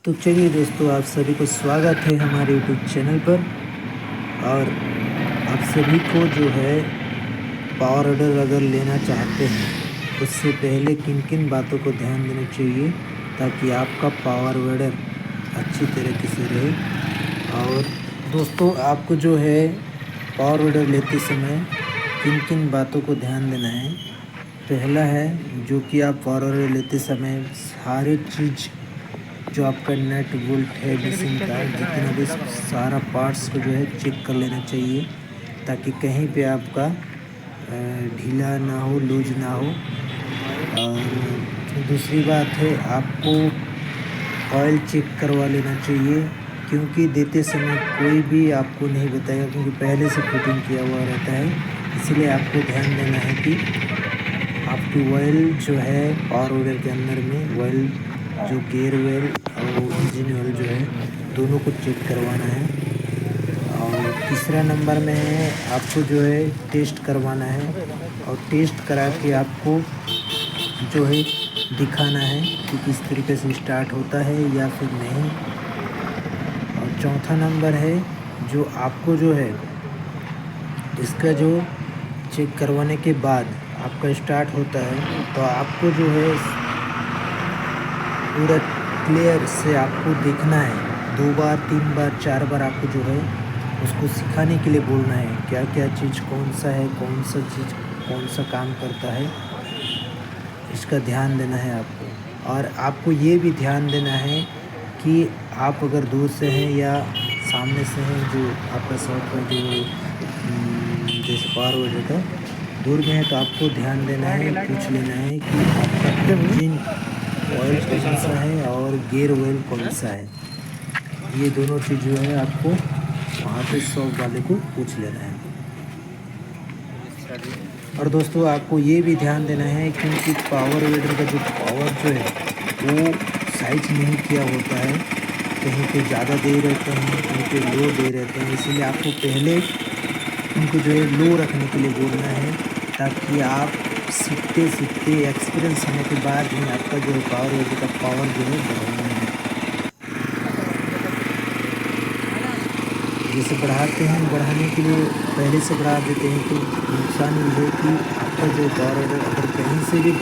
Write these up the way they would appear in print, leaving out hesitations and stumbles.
तो चलिए दोस्तों, आप सभी को स्वागत है हमारे यूट्यूब चैनल पर। और आप सभी को जो है पावर ऑर्डर अगर लेना चाहते हैं, उससे पहले किन किन बातों को ध्यान देना चाहिए ताकि आपका पावर ऑर्डर अच्छी तरीके से रहे। और दोस्तों, आपको जो है पावर ऑर्डर लेते समय किन किन बातों को ध्यान देना है। पहला है जो कि आप पावर ऑर्डर लेते समय सारे चीज़ जो आपका नट बोल्ट है मशीन का, जितना भी सारा पार्ट्स को जो है चेक कर लेना चाहिए ताकि कहीं पे आपका ढीला ना हो, लूज ना हो। और दूसरी बात है, आपको ऑयल चेक करवा लेना चाहिए, क्योंकि देते समय कोई भी आपको नहीं बताएगा, क्योंकि पहले से फिटिंग किया हुआ रहता है। इसलिए आपको ध्यान देना है कि आपकी ऑयल जो है पावर ऑर्डर के अंदर में ऑयल, जो गेयर ऑयल और इंजन ऑयल जो है, दोनों को चेक करवाना है। और तीसरा नंबर में है आपको जो है टेस्ट करवाना है, और टेस्ट करा के आपको जो है दिखाना है कि किस तरीके से स्टार्ट होता है या फिर नहीं। और चौथा नंबर है जो आपको जो है इसका जो चेक करवाने के बाद आपका स्टार्ट होता है, तो आपको जो है पूरा क्लियर से आपको देखना है। 2 बार 3 बार 4 बार आपको जो है उसको सिखाने के लिए बोलना है क्या क्या चीज़ कौन सा है, कौन सा चीज़ कौन सा काम करता है, इसका ध्यान देना है आपको। और आपको ये भी ध्यान देना है कि आप अगर दूर से हैं या सामने से हैं, जो आपका शॉप है जो जैसे पावर ऑर्डर का दूर में है, तो आपको ध्यान देना है, पूछ लेना है कि आपका इंजन ऑयल कौन सा है और गियर ऑयल कौन सा है। ये दोनों चीज़ जो है आपको वहाँ पे शॉप वाले को पूछ लेना है। और दोस्तों, आपको ये भी ध्यान देना है क्योंकि पावर ऑर्डर का जो पावर जो है वो साइज नहीं किया होता है, कहीं पे ज़्यादा दे रहते हैं, कहीं पे लो दे रहते हैं। इसीलिए आपको पहले उनको जो है लो रखने के लिए बोलना है, ताकि आप सीखते सीखते एक्सपीरियंस होने के बाद ही आपका जो है पावर ऑर्डर का पावर जो है बढ़ाना है। जैसे बढ़ाते हैं, बढ़ाने के लिए पहले से बढ़ा देते हैं, तो नुकसान ये है कि आपका जो पावर ऑर्डर अगर कहीं से भी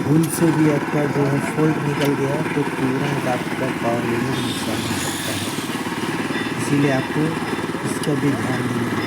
भूल से भी आपका जो है फॉल्ट निकल गया, तो तुरंत आपका पावर लेने में नुकसान हो सकता है। इसीलिए आपको इसका भी ध्यान देना है।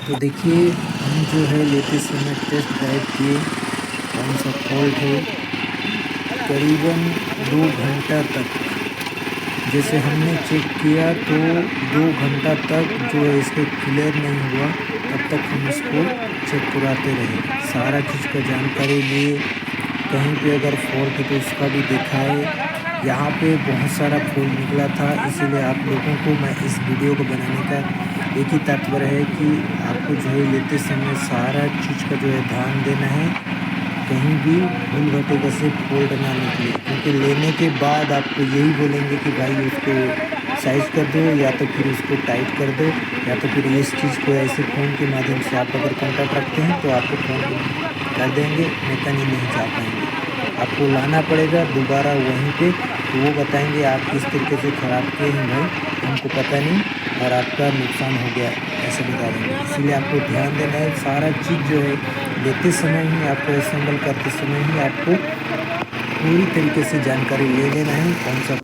तो देखिए, हम जो है लेते समय टेस्ट ड्राइव किए कौन सा फॉल्ट है, करीबन 2 घंटा तक। जैसे हमने चेक किया तो 2 घंटा तक जो है इसको क्लियर नहीं हुआ, तब तक हम इसको चेक कराते रहे, सारा चीज़ का जानकारी लिए। कहीं पे अगर फॉल्ट है तो उसका भी देखा है। यहाँ पे बहुत सारा फॉल्ट निकला था, इसीलिए आप लोगों को मैं इस वीडियो को बनाने का एक ही तात्पर्य है कि आपको जो है लेते समय सारा चीज़ का जो है ध्यान देना है, कहीं भी भूल भटके से फॉल्ट ना निकले। क्योंकि लेने के बाद आपको यही बोलेंगे कि भाई उसको साइज़ कर दो, या तो फिर उसको टाइट कर दो, या तो फिर इस चीज़ को ऐसे फ़ोन के माध्यम से आप अगर कॉन्टैक्ट रखते हैं तो आपको फ़ोन कर देंगे, मैकेनिक नहीं जा पाएंगे। आपको लाना पड़ेगा दोबारा वहीं पे, तो वो बताएंगे आप किस तरीके से ख़राब किए हैं भाई, हमको पता नहीं और आपका नुकसान हो गया, ऐसे बता देंगे। इसीलिए आपको ध्यान देना है, सारा चीज़ जो है लेते समय ही, आपको असेंबल करते समय ही आपको पूरी तरीके से जानकारी ले लेना है कौन सा